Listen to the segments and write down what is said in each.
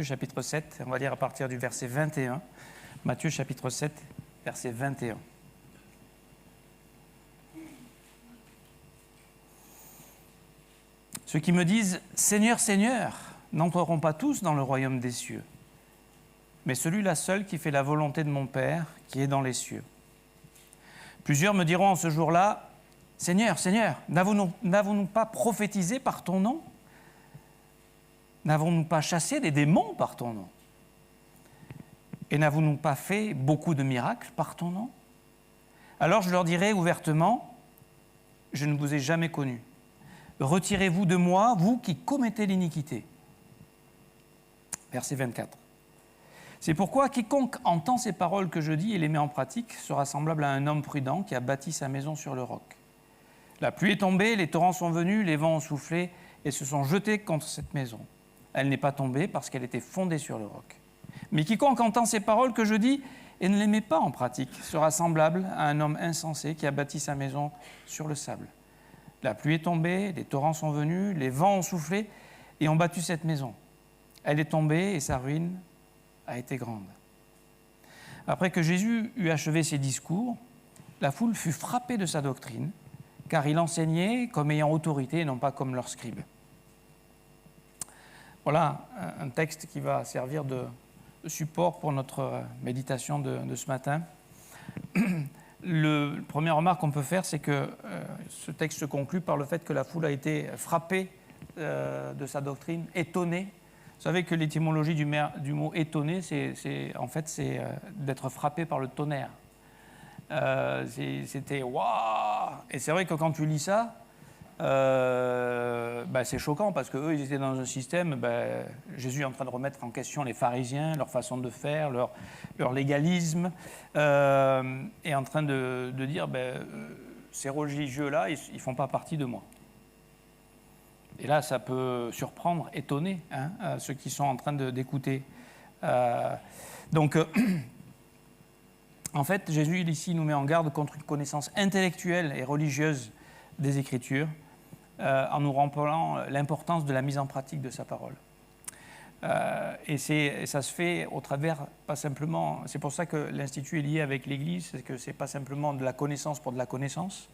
chapitre 7, on va lire à partir du verset 21. Matthieu chapitre 7, verset 21. Ceux qui me disent « Seigneur, Seigneur » n'entreront pas tous dans le royaume des cieux, mais celui-là seul qui fait la volonté de mon Père qui est dans les cieux. Plusieurs me diront en ce jour-là « Seigneur, Seigneur, n'avons-nous pas prophétisé par ton nom ? N'avons-nous pas chassé des démons par ton nom ? Et n'avons-nous pas fait beaucoup de miracles par ton nom ? Alors je leur dirai ouvertement, je ne vous ai jamais connus. Retirez-vous de moi, vous qui commettez l'iniquité. » Verset 24. C'est pourquoi quiconque entend ces paroles que je dis et les met en pratique sera semblable à un homme prudent qui a bâti sa maison sur le roc. La pluie est tombée, les torrents sont venus, les vents ont soufflé et se sont jetés contre cette maison. Elle n'est pas tombée parce qu'elle était fondée sur le roc. Mais quiconque entend ces paroles que je dis et ne les met pas en pratique sera semblable à un homme insensé qui a bâti sa maison sur le sable. La pluie est tombée, les torrents sont venus, les vents ont soufflé et ont battu cette maison. Elle est tombée et sa ruine a été grande. Après que Jésus eut achevé ses discours, la foule fut frappée de sa doctrine, car il enseignait comme ayant autorité et non pas comme leurs scribes. Voilà un texte qui va servir de support pour notre méditation de ce matin. La première remarque qu'on peut faire, c'est que ce texte se conclut par le fait que la foule a été frappée de sa doctrine, étonnée. Vous savez que l'étymologie du mot « étonné », c'est d'être frappé par le tonnerre. C'était « waouh !» Et c'est vrai que quand tu lis ça, c'est choquant parce qu'eux, ils étaient dans un système, Jésus est en train de remettre en question les pharisiens, leur façon de faire, leur légalisme, et en train de dire ces religieux-là, ils ne font pas partie de moi. Et là, ça peut surprendre, étonner ceux qui sont en train d'écouter. En fait, Jésus, ici, nous met en garde contre une connaissance intellectuelle et religieuse des Écritures, en nous rappelant l'importance de la mise en pratique de sa parole. Et ça se fait au travers, pas simplement, c'est pour ça que l'Institut est lié avec l'Église, c'est que ce n'est pas simplement de la connaissance pour de la connaissance,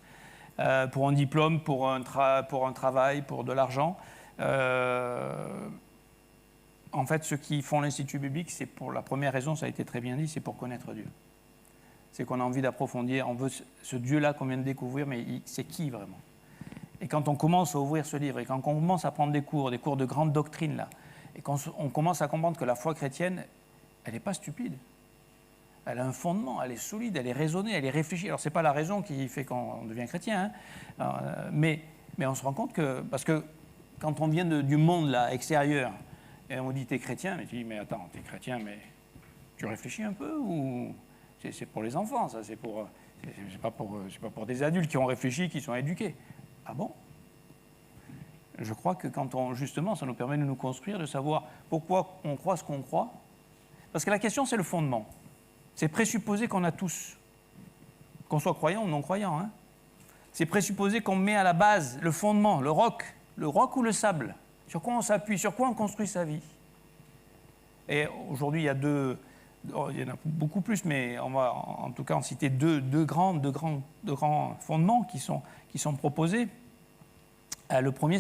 pour un diplôme, pour un travail, pour de l'argent. En fait, ceux qui font l'Institut biblique, c'est pour la première raison, ça a été très bien dit, c'est pour connaître Dieu. C'est qu'on a envie d'approfondir, on veut ce Dieu-là qu'on vient de découvrir, mais c'est qui vraiment ? Et quand on commence à ouvrir ce livre, et quand on commence à prendre des cours de grande doctrine, là, et qu'on commence à comprendre que la foi chrétienne, elle n'est pas stupide. Elle a un fondement, elle est solide, elle est raisonnée, elle est réfléchie. Alors, ce n'est pas la raison qui fait qu'on devient chrétien, mais on se rend compte que... Parce que quand on vient du monde là, extérieur, et on dit « t'es chrétien », mais tu dis « mais attends, t'es chrétien, mais tu réfléchis un peu ou... » C'est pour les enfants, ça, c'est pas pour des adultes qui ont réfléchi, qui sont éduqués. Ah bon ? Je crois que justement, ça nous permet de nous construire, de savoir pourquoi on croit ce qu'on croit. Parce que la question, c'est le fondement. C'est présupposer qu'on a tous, qu'on soit croyant ou non croyant. C'est présupposer qu'on met à la base le fondement, le roc ou le sable. Sur quoi on s'appuie, sur quoi on construit sa vie. Et aujourd'hui, il y en a beaucoup plus, mais on va en tout cas en citer deux grands fondements qui sont proposés. Le premier,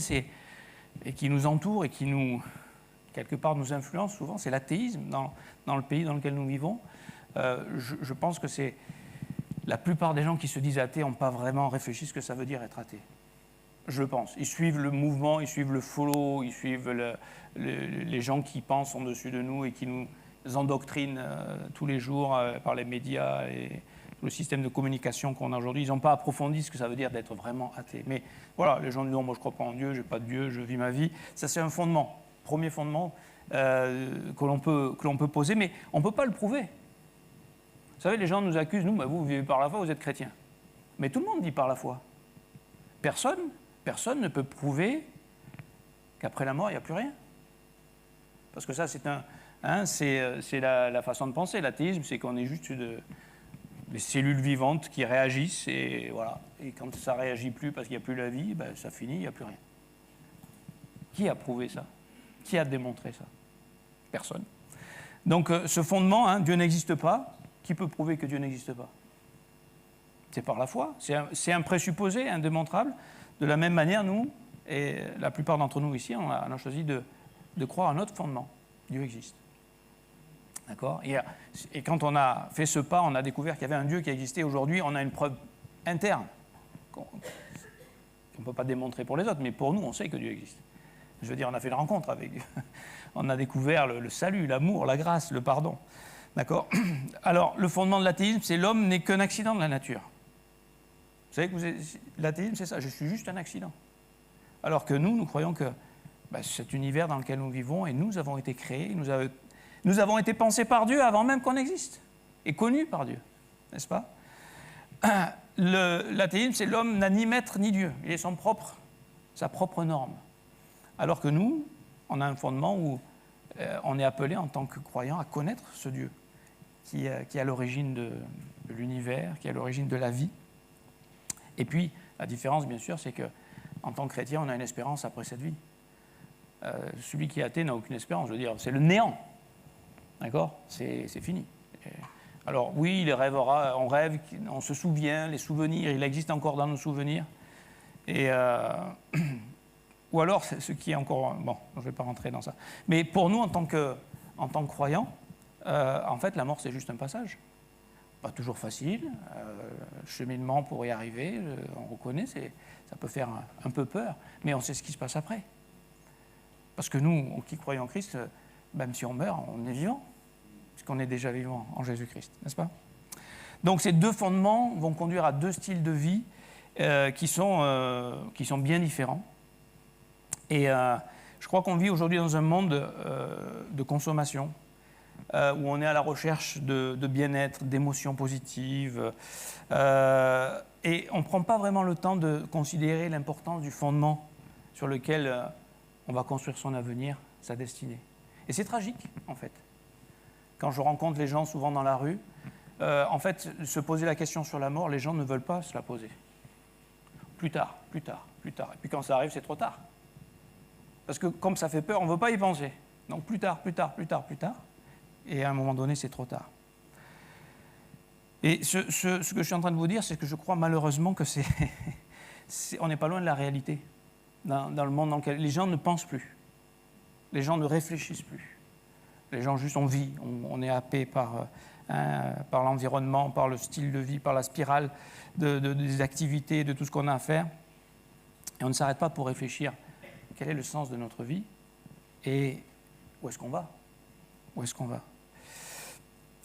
et qui nous entoure et qui quelque part nous influence souvent, c'est l'athéisme dans le pays dans lequel nous vivons. Je pense que c'est la plupart des gens qui se disent athées n'ont pas vraiment réfléchi ce que ça veut dire être athée. Je pense. Ils suivent le mouvement, ils suivent le follow, ils suivent les gens qui pensent en dessus de nous et qui nous endoctrinent tous les jours par les médias et le système de communication qu'on a aujourd'hui. Ils n'ont pas approfondi ce que ça veut dire d'être vraiment athée. Mais voilà, les gens disent non, moi je ne crois pas en Dieu, je n'ai pas de Dieu, je vis ma vie. Ça, c'est un fondement, premier fondement que l'on peut poser, mais on ne peut pas le prouver. Vous savez, les gens nous accusent, nous, vous vivez par la foi, vous êtes chrétien. Mais tout le monde dit par la foi. Personne ne peut prouver qu'après la mort, il n'y a plus rien. Parce que ça, c'est la façon de penser. L'athéisme, c'est qu'on est juste des cellules vivantes qui réagissent, et voilà. Et quand ça ne réagit plus parce qu'il n'y a plus la vie, ça finit, il n'y a plus rien. Qui a prouvé ça ? Qui a démontré ça ? Personne. Donc ce fondement, hein, Dieu n'existe pas, qui peut prouver que Dieu n'existe pas? C'est par la foi, c'est un présupposé indémontrable. De la même manière, nous, et la plupart d'entre nous ici, on a choisi de croire à notre fondement. Dieu existe. D'accord? Et quand on a fait ce pas, on a découvert qu'il y avait un Dieu qui existait. Aujourd'hui, on a une preuve interne qu'on ne peut pas démontrer pour les autres, mais pour nous, on sait que Dieu existe. Je veux dire, on a fait une rencontre avec Dieu. On a découvert le salut, l'amour, la grâce, le pardon. D'accord? Alors, le fondement de l'athéisme, c'est l'homme n'est qu'un accident de la nature. Vous savez que l'athéisme, c'est ça, je suis juste un accident. Alors que nous croyons que cet univers dans lequel nous vivons, et nous avons été créés, nous avons été pensés par Dieu avant même qu'on existe, et connus par Dieu, n'est-ce pas? L'athéisme, c'est l'homme n'a ni maître ni Dieu, il est sa propre norme. Alors que nous, on a un fondement où on est appelé en tant que croyant à connaître ce Dieu qui est à l'origine de l'univers, qui est à l'origine de la vie. Et puis, la différence, bien sûr, c'est qu'en tant que chrétien, on a une espérance après cette vie. Celui qui est athée n'a aucune espérance, je veux dire, c'est le néant. D'accord? C'est fini. Alors oui, il rêvera, on rêve, on se souvient, les souvenirs, il existe encore dans nos souvenirs. Et ou alors, ce qui est encore... Bon, je ne vais pas rentrer dans ça. Mais pour nous, en tant que croyants, en fait, la mort, c'est juste un passage. Pas toujours facile, le cheminement pour y arriver, on reconnaît, ça peut faire un peu peur, mais on sait ce qui se passe après. Parce que nous, qui croyons en Christ, même si on meurt, on est vivant, puisqu'on est déjà vivant en Jésus-Christ, n'est-ce pas? Donc ces deux fondements vont conduire à deux styles de vie qui sont bien différents. Et je crois qu'on vit aujourd'hui dans un monde de consommation, où on est à la recherche de bien-être, d'émotions positives, et on ne prend pas vraiment le temps de considérer l'importance du fondement sur lequel on va construire son avenir, sa destinée. Et c'est tragique, en fait. Quand je rencontre les gens souvent dans la rue, en fait, se poser la question sur la mort, les gens ne veulent pas se la poser. Plus tard, plus tard, plus tard. Et puis quand ça arrive, c'est trop tard. Parce que comme ça fait peur, on ne veut pas y penser. Donc plus tard, plus tard, plus tard, plus tard. Et à un moment donné, c'est trop tard. Et ce que je suis en train de vous dire, c'est que je crois malheureusement que on n'est pas loin de la réalité. Dans le monde dans lequel les gens ne pensent plus. Les gens ne réfléchissent plus. Les gens juste, on vit, on est happé par l'environnement, par le style de vie, par la spirale des activités, de tout ce qu'on a à faire. Et on ne s'arrête pas pour réfléchir. Quel est le sens de notre vie et où est-ce qu'on va? Où est-ce qu'on va?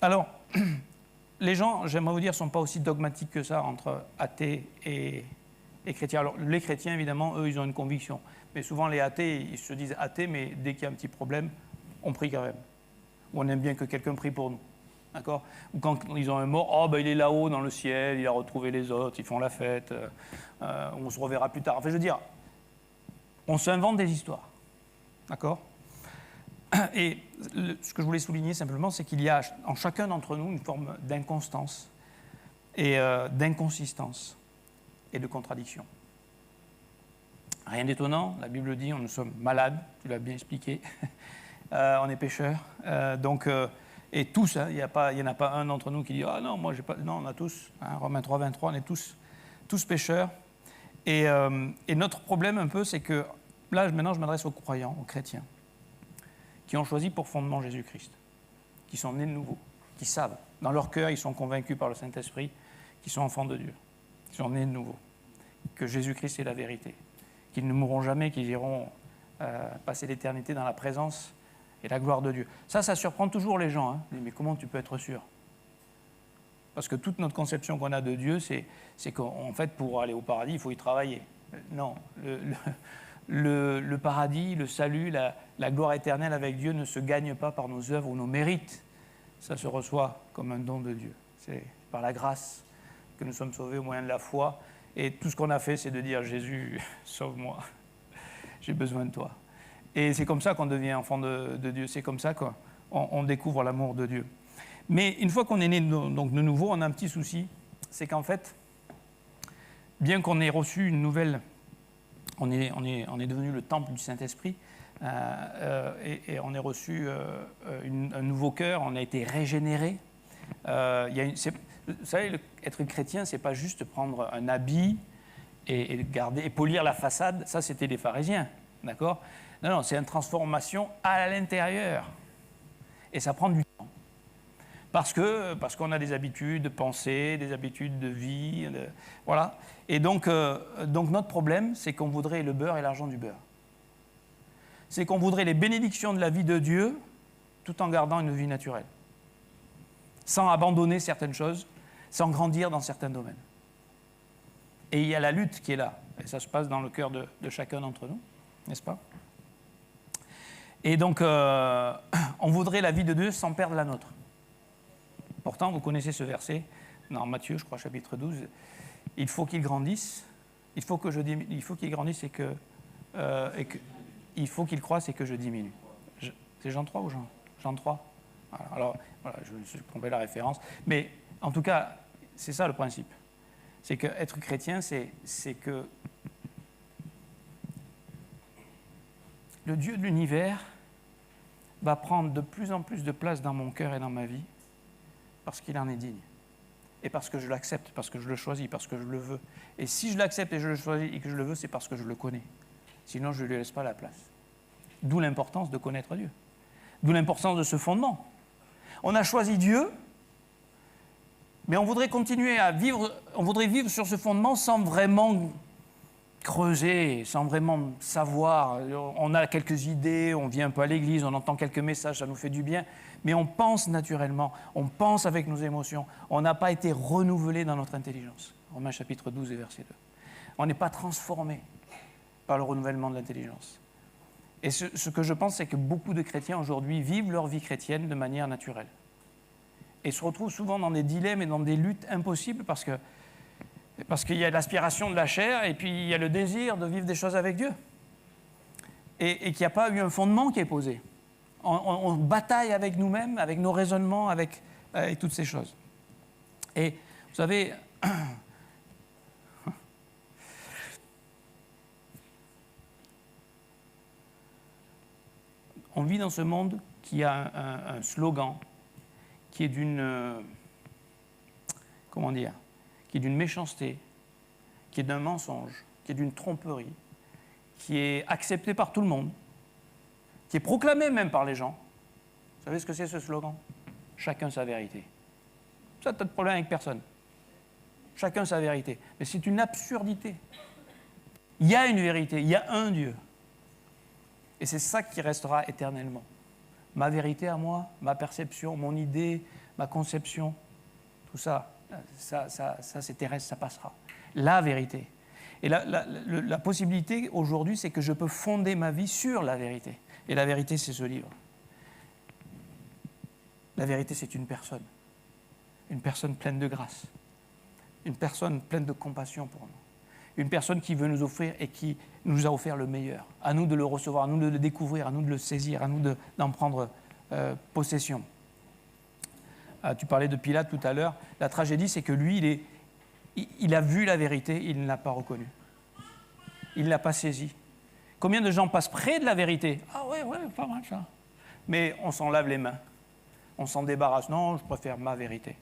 Alors, les gens, j'aimerais vous dire, ne sont pas aussi dogmatiques que ça entre athées et chrétiens. Alors, les chrétiens, évidemment, eux, ils ont une conviction. Mais souvent, les athées, ils se disent athées, mais dès qu'il y a un petit problème, on prie quand même. Ou on aime bien que quelqu'un prie pour nous. D'accord? Ou quand ils ont un mort, oh, ben, il est là-haut dans le ciel, il a retrouvé les autres, ils font la fête, on se reverra plus tard. Enfin, je veux dire, on s'invente des histoires. D'accord? Et ce que je voulais souligner simplement, c'est qu'il y a en chacun d'entre nous une forme d'inconstance et d'inconsistance et de contradiction. Rien d'étonnant, la Bible dit, nous sommes malades, tu l'as bien expliqué, on est pécheurs, et tous, hein, il n'y en a pas un d'entre nous qui dit « Ah non, moi j'ai pas... » Non, on a tous, hein, Romains 3, 23, on est tous pécheurs. Et notre problème un peu, c'est que, là maintenant je m'adresse aux croyants, aux chrétiens, qui ont choisi pour fondement Jésus-Christ, qui sont nés de nouveau, qui savent, dans leur cœur, ils sont convaincus par le Saint-Esprit, qu'ils sont enfants de Dieu, qu'ils sont nés de nouveau, que Jésus-Christ est la vérité, qu'ils ne mourront jamais, qu'ils iront passer l'éternité dans la présence et la gloire de Dieu. Ça surprend toujours les gens, hein. Mais comment tu peux être sûr? Parce que toute notre conception qu'on a de Dieu, c'est qu'en fait, pour aller au paradis, il faut y travailler. Non, le paradis, le salut, la gloire éternelle avec Dieu ne se gagne pas par nos œuvres ou nos mérites. Ça se reçoit comme un don de Dieu. C'est par la grâce que nous sommes sauvés au moyen de la foi. Et tout ce qu'on a fait, c'est de dire « Jésus, sauve-moi, j'ai besoin de toi ». Et c'est comme ça qu'on devient enfant de Dieu. C'est comme ça qu'on découvre l'amour de Dieu. Mais une fois qu'on est né donc de nouveau, on a un petit souci. C'est qu'en fait, bien qu'on ait reçu une nouvelle... On est devenu le temple du Saint-Esprit, Et on a reçu un nouveau cœur, on a été régénéré. Vous savez, être chrétien, c'est pas juste prendre un habit et polir la façade. Ça, c'était les pharisiens, d'accord? Non, c'est une transformation à l'intérieur. Et ça prend du temps. Parce qu'on a des habitudes de pensée, des habitudes de vie, voilà. Et donc notre problème, c'est qu'on voudrait le beurre et l'argent du beurre. C'est qu'on voudrait les bénédictions de la vie de Dieu tout en gardant une vie naturelle. Sans abandonner certaines choses, sans grandir dans certains domaines. Et il y a la lutte qui est là. Et ça se passe dans le cœur de chacun d'entre nous, n'est-ce pas? Et donc, on voudrait la vie de Dieu sans perdre la nôtre. Pourtant, vous connaissez ce verset, dans Matthieu, je crois, chapitre 12. Il faut qu'il grandisse. Il faut qu'il grandisse et que il faut qu'il croisse et que je diminue. C'est Jean 3 ou Jean 3 ? Alors, voilà, je me suis trompé la référence. Mais en tout cas, c'est ça le principe. C'est qu'être chrétien, c'est que le Dieu de l'univers va prendre de plus en plus de place dans mon cœur et dans ma vie parce qu'il en est digne. Et parce que je l'accepte, parce que je le choisis, parce que je le veux. Et si je l'accepte et je le choisis et que je le veux, c'est parce que je le connais. Sinon, je ne lui laisse pas la place. D'où l'importance de connaître Dieu. D'où l'importance de ce fondement. On a choisi Dieu, mais on voudrait continuer à vivre, on voudrait vivre sur ce fondement sans vraiment creuser, sans vraiment savoir. On a quelques idées, on vient un peu à l'église, on entend quelques messages, ça nous fait du bien, mais on pense naturellement, on pense avec nos émotions. On n'a pas été renouvelé dans notre intelligence. Romains chapitre 12 et verset 2. On n'est pas transformé par le renouvellement de l'intelligence. Et ce que je pense, c'est que beaucoup de chrétiens aujourd'hui vivent leur vie chrétienne de manière naturelle. Et se retrouvent souvent dans des dilemmes et dans des luttes impossibles parce qu'il y a l'aspiration de la chair et puis il y a le désir de vivre des choses avec Dieu. Et qu'il n'y a pas eu un fondement qui est posé. On bataille avec nous-mêmes, avec nos raisonnements, avec toutes ces choses. Et vous savez, on vit dans ce monde qui a un slogan qui est d'une qui est d'une méchanceté, qui est d'un mensonge, qui est d'une tromperie, qui est accepté par tout le monde, qui est proclamé même par les gens. Vous savez ce que c'est ce slogan ? Chacun sa vérité. Ça, tu n'as de problème avec personne. Chacun sa vérité. Mais c'est une absurdité. Il y a une vérité, il y a un Dieu. Et c'est ça qui restera éternellement. Ma vérité à moi, ma perception, mon idée, ma conception, tout ça, c'est terrestre, ça passera. La vérité. Et la possibilité aujourd'hui, c'est que je peux fonder ma vie sur la vérité. Et la vérité, c'est ce livre. La vérité, c'est une personne pleine de grâce, une personne pleine de compassion pour nous. Une personne qui veut nous offrir et qui nous a offert le meilleur. À nous de le recevoir, à nous de le découvrir, à nous de le saisir, à nous d'en prendre possession. Tu parlais de Pilate tout à l'heure. La tragédie, c'est que lui, il a vu la vérité, il ne l'a pas reconnue. Il ne l'a pas saisie. Combien de gens passent près de la vérité ? Ah ouais, pas mal ça. Mais on s'en lave les mains. On s'en débarrasse. Non, je préfère ma vérité.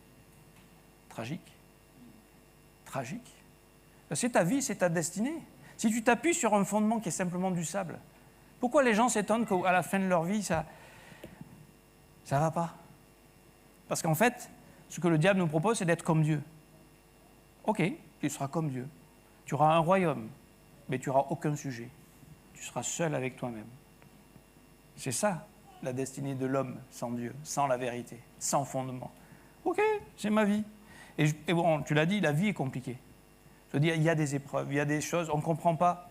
Tragique. Tragique. C'est ta vie, c'est ta destinée. Si tu t'appuies sur un fondement qui est simplement du sable, pourquoi les gens s'étonnent qu'à la fin de leur vie, ça ne va pas ? Parce qu'en fait, ce que le diable nous propose, c'est d'être comme Dieu. Ok, tu seras comme Dieu. Tu auras un royaume, mais tu n'auras aucun sujet. Tu seras seul avec toi-même. C'est ça, la destinée de l'homme sans Dieu, sans la vérité, sans fondement. Ok, c'est ma vie. Et bon, tu l'as dit, la vie est compliquée. Je veux dire, il y a des épreuves, il y a des choses, on ne comprend pas.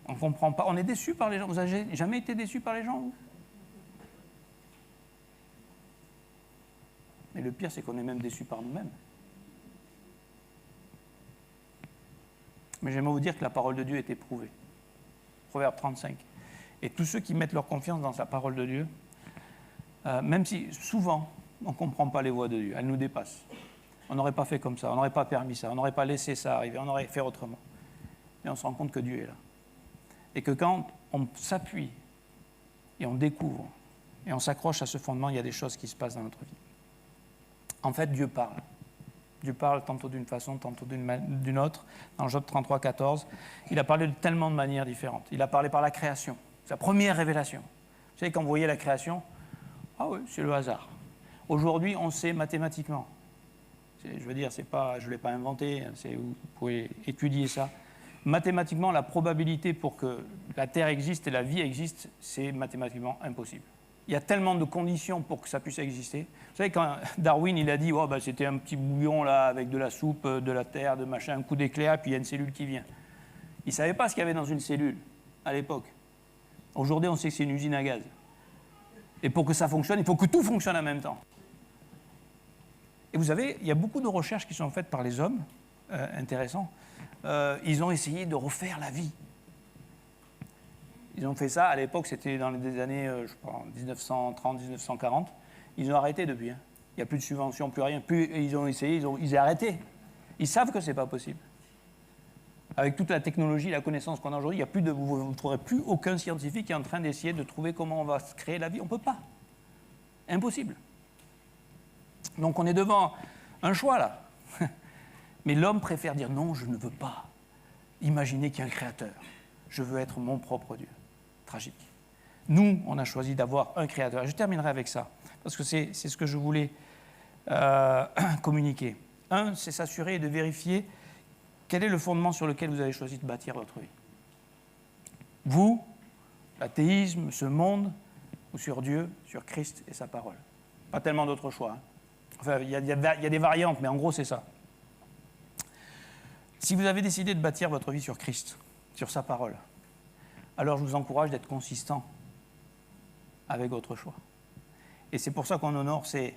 On ne comprend pas. On est déçu par les gens. Vous n'avez jamais été déçu par les gens, vous ? Mais le pire, c'est qu'on est même déçu par nous-mêmes. Mais j'aimerais vous dire que la parole de Dieu est éprouvée. Proverbe 35. Et tous ceux qui mettent leur confiance dans sa parole de Dieu, même si souvent on ne comprend pas les voies de Dieu, elles nous dépassent. On n'aurait pas fait comme ça, on n'aurait pas permis ça, on n'aurait pas laissé ça arriver, on aurait fait autrement. Mais on se rend compte que Dieu est là. Et que quand on s'appuie et on découvre, et on s'accroche à ce fondement, il y a des choses qui se passent dans notre vie. En fait, Dieu parle. Dieu parle tantôt d'une façon, tantôt d'une autre. Dans Job 33, 14, il a parlé de tellement de manières différentes. Il a parlé par la création, sa première révélation. Vous savez, quand vous voyez la création, ah oui, c'est le hasard. Aujourd'hui, on sait mathématiquement. Je veux dire, je ne l'ai pas inventé, vous pouvez étudier ça. Mathématiquement, la probabilité pour que la Terre existe et la vie existe, c'est mathématiquement impossible. Il y a tellement de conditions pour que ça puisse exister. Vous savez, quand Darwin il a dit oh, c'était un petit bouillon là, avec de la soupe, de la terre, de machin, un coup d'éclair, puis il y a une cellule qui vient. Il ne savait pas ce qu'il y avait dans une cellule à l'époque. Aujourd'hui, on sait que c'est une usine à gaz. Et pour que ça fonctionne, il faut que tout fonctionne en même temps. Et vous savez, il y a beaucoup de recherches qui sont faites par les hommes, intéressants. Ils ont essayé de refaire la vie. Ils ont fait ça, à l'époque, c'était dans les années, je crois, 1930, 1940. Ils ont arrêté depuis. Il n'y a plus de subventions, plus rien. Ils ont essayé, ils ont arrêté. Ils savent que ce n'est pas possible. Avec toute la technologie, la connaissance qu'on a aujourd'hui, vous ne trouverez plus aucun scientifique qui est en train d'essayer de trouver comment on va créer la vie. On ne peut pas. Impossible. Donc on est devant un choix, là. Mais l'homme préfère dire non, je ne veux pas. Imaginez qu'il y a un créateur. Je veux être mon propre Dieu. Tragique. Nous, on a choisi d'avoir un créateur. Je terminerai avec ça, parce que c'est ce que je voulais communiquer. Un, c'est s'assurer et de vérifier quel est le fondement sur lequel vous avez choisi de bâtir votre vie. Vous, l'athéisme, ce monde, ou sur Dieu, sur Christ et sa parole. Pas tellement d'autres choix. Hein. Enfin, il y a des variantes, mais en gros, c'est ça. Si vous avez décidé de bâtir votre vie sur Christ, sur sa parole, alors je vous encourage d'être consistant avec votre choix. Et c'est pour ça qu'on honore ces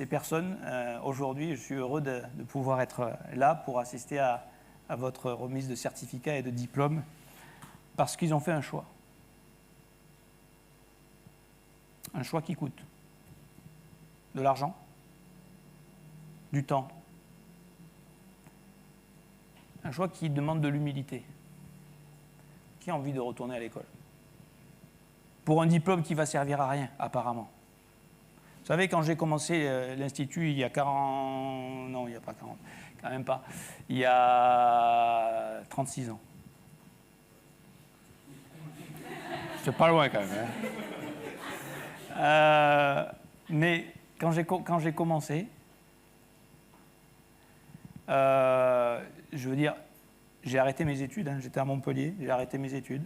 personnes. Aujourd'hui, je suis heureux de pouvoir être là pour assister à votre remise de certificats et de diplômes, parce qu'ils ont fait un choix. Un choix qui coûte de l'argent, du temps, un choix qui demande de l'humilité. Qui a envie de retourner à l'école? Pour un diplôme qui ne va servir à rien, apparemment. Vous savez, quand j'ai commencé l'Institut, il y a 40... Non, il n'y a pas 40, quand même pas. Il y a 36 ans. C'est pas loin, quand même. Hein. Mais quand j'ai commencé, je veux dire, j'ai arrêté mes études, hein, j'étais à Montpellier, j'ai arrêté mes études.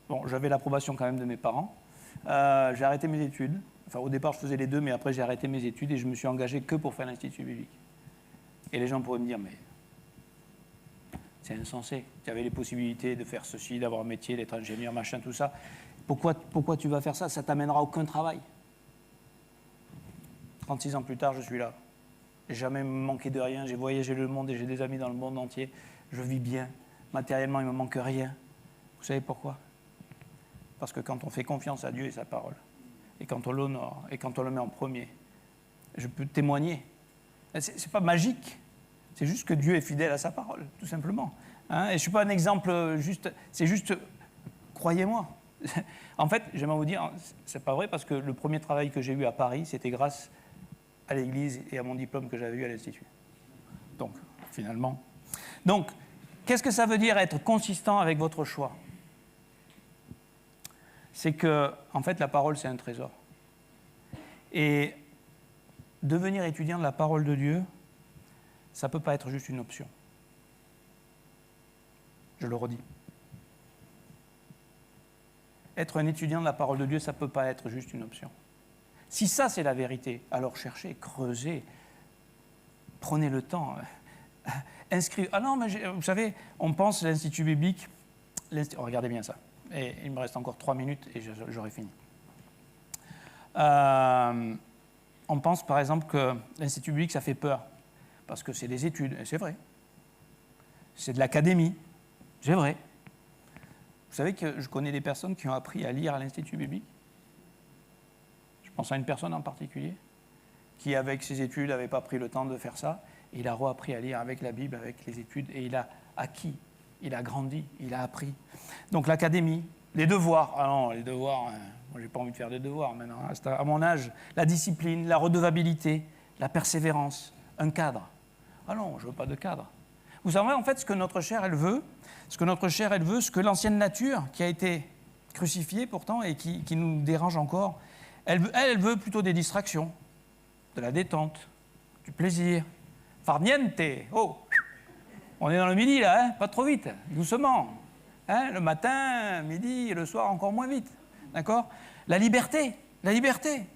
Bon, j'avais l'approbation quand même de mes parents. J'ai arrêté mes études. Enfin, au départ, je faisais les deux, mais après, j'ai arrêté mes études et je me suis engagé que pour faire l'Institut biblique. Et les gens pourraient me dire, mais c'est insensé. Tu avais les possibilités de faire ceci, d'avoir un métier, d'être ingénieur, machin, tout ça. Pourquoi tu vas faire ça? Ça ne t'amènera aucun travail. 36 ans plus tard, je suis là. J'ai jamais manqué de rien. J'ai voyagé le monde et j'ai des amis dans le monde entier. Je vis bien. Matériellement, il ne me manque rien. Vous savez pourquoi? Parce que quand on fait confiance à Dieu et sa parole, et quand on l'honore, et quand on le met en premier, je peux témoigner. Ce n'est pas magique. C'est juste que Dieu est fidèle à sa parole, tout simplement. Hein, et je ne suis pas un exemple juste... C'est juste... Croyez-moi. En fait, j'aimerais vous dire, ce n'est pas vrai, parce que le premier travail que j'ai eu à Paris, c'était grâce à l'Église et à mon diplôme que j'avais eu à l'Institut. Donc, finalement... Donc, qu'est-ce que ça veut dire être consistant avec votre choix? C'est que, en fait, la parole, c'est un trésor. Et devenir étudiant de la parole de Dieu, ça ne peut pas être juste une option. Je le redis. Être un étudiant de la parole de Dieu, ça ne peut pas être juste une option. Si ça, c'est la vérité, alors cherchez, creusez, prenez le temps, inscrivez. Ah non, mais vous savez, on pense l'Institut biblique, regardez bien ça, et il me reste encore 3 minutes et j'aurai fini. On pense par exemple que l'Institut biblique, ça fait peur, parce que c'est des études, et c'est vrai. C'est de l'académie, c'est vrai. Vous savez que je connais des personnes qui ont appris à lire à l'Institut biblique. Je pense à une personne en particulier, qui avec ses études n'avait pas pris le temps de faire ça, et il a reappris à lire avec la Bible, avec les études, et il a acquis, il a grandi, il a appris. Donc l'académie, Les devoirs. Ah non, les devoirs, moi, j'ai pas envie de faire des devoirs maintenant. À mon âge, la discipline, la redevabilité, la persévérance, un cadre. Ah non, je veux pas de cadre. Vous savez, en fait, ce que notre chair, elle veut, ce que l'ancienne nature, qui a été crucifiée pourtant et qui nous dérange encore, elle veut plutôt des distractions, de la détente, du plaisir. Farniente, oh, on est dans le midi là, hein, pas trop vite, doucement. Hein, le matin, midi, et le soir encore moins vite. D'accord ? La liberté,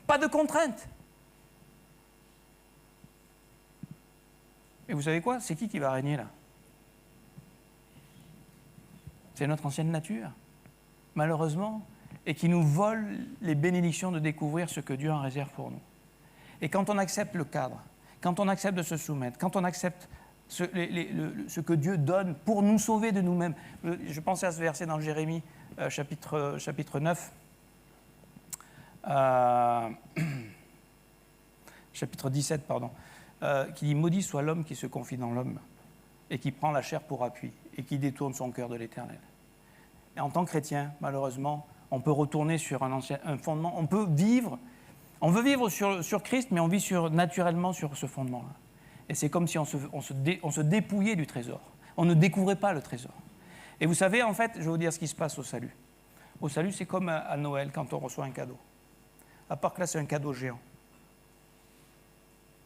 pas de contraintes. Et vous savez quoi ? C'est qui va régner là ? C'est notre ancienne nature, malheureusement, et qui nous vole les bénédictions de découvrir ce que Dieu en réserve pour nous. Et quand on accepte le cadre, quand on accepte de se soumettre, quand on accepte ce que Dieu donne pour nous sauver de nous-mêmes. Je pensais à ce verset dans Jérémie, chapitre 9, chapitre 17, pardon, qui dit « Maudit soit l'homme qui se confie dans l'homme et qui prend la chair pour appui et qui détourne son cœur de l'Éternel. » Et en tant que chrétien, malheureusement, on peut retourner sur un fondement, on veut vivre sur Christ, mais on vit naturellement sur ce fondement-là. Et c'est comme si on se dépouillait du trésor. On ne découvrait pas le trésor. Et vous savez, en fait, je vais vous dire ce qui se passe au salut. Au salut, c'est comme à Noël, quand on reçoit un cadeau. À part que là, c'est un cadeau géant.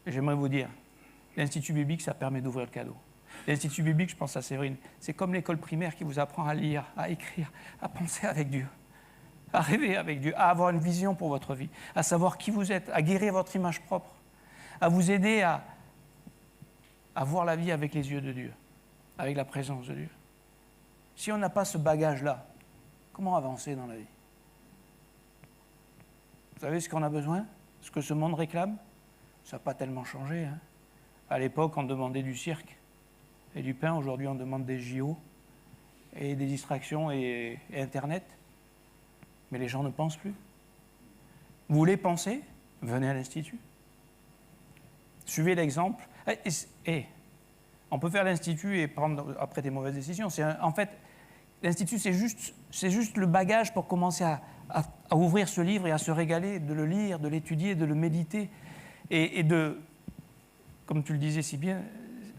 Et j'aimerais vous dire, l'Institut biblique, ça permet d'ouvrir le cadeau. L'Institut biblique, je pense à Séverine, c'est comme l'école primaire qui vous apprend à lire, à écrire, à penser avec Dieu, à rêver avec Dieu, à avoir une vision pour votre vie, à savoir qui vous êtes, à guérir votre image propre, à vous aider à voir la vie avec les yeux de Dieu, avec la présence de Dieu. Si on n'a pas ce bagage-là, comment avancer dans la vie ? Vous savez ce qu'on a besoin ? Ce que ce monde réclame ? Ça n'a pas tellement changé. Hein. À l'époque, on demandait du cirque et du pain. Aujourd'hui, on demande des JO et des distractions et Internet. Mais les gens ne pensent plus. Vous voulez penser ? Venez à l'Institut. Suivez l'exemple. On peut faire l'Institut et prendre après des mauvaises décisions. En fait, l'Institut, c'est juste le bagage pour commencer à ouvrir ce livre et à se régaler, de le lire, de l'étudier, de le méditer. Et comme tu le disais si bien,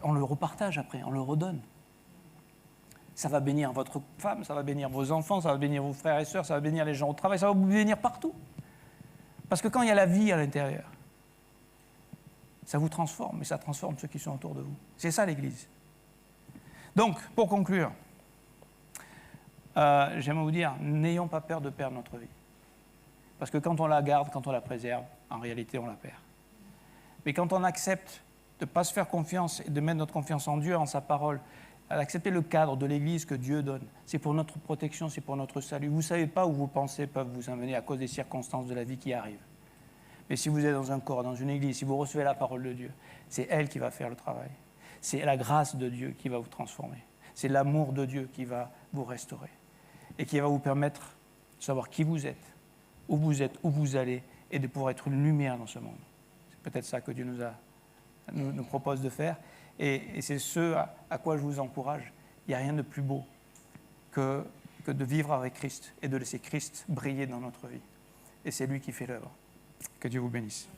on le repartage après, on le redonne. Ça va bénir votre femme, ça va bénir vos enfants, ça va bénir vos frères et sœurs, ça va bénir les gens au travail, ça va vous bénir partout. Parce que quand il y a la vie à l'intérieur, ça vous transforme, et ça transforme ceux qui sont autour de vous. C'est ça l'Église. Donc, pour conclure, j'aimerais vous dire, n'ayons pas peur de perdre notre vie. Parce que quand on la garde, quand on la préserve, en réalité, on la perd. Mais quand on accepte de ne pas se faire confiance et de mettre notre confiance en Dieu, en sa parole, d'accepter le cadre de l'Église que Dieu donne, c'est pour notre protection, c'est pour notre salut. Vous ne savez pas où vos pensées peuvent vous amener à cause des circonstances de la vie qui arrivent. Mais si vous êtes dans un corps, dans une église, si vous recevez la parole de Dieu, c'est elle qui va faire le travail. C'est la grâce de Dieu qui va vous transformer. C'est l'amour de Dieu qui va vous restaurer et qui va vous permettre de savoir qui vous êtes, où vous allez et de pouvoir être une lumière dans ce monde. C'est peut-être ça que Dieu nous propose de faire et c'est ce à quoi je vous encourage. Il n'y a rien de plus beau que de vivre avec Christ et de laisser Christ briller dans notre vie. Et c'est lui qui fait l'œuvre. Que Dieu vous bénisse.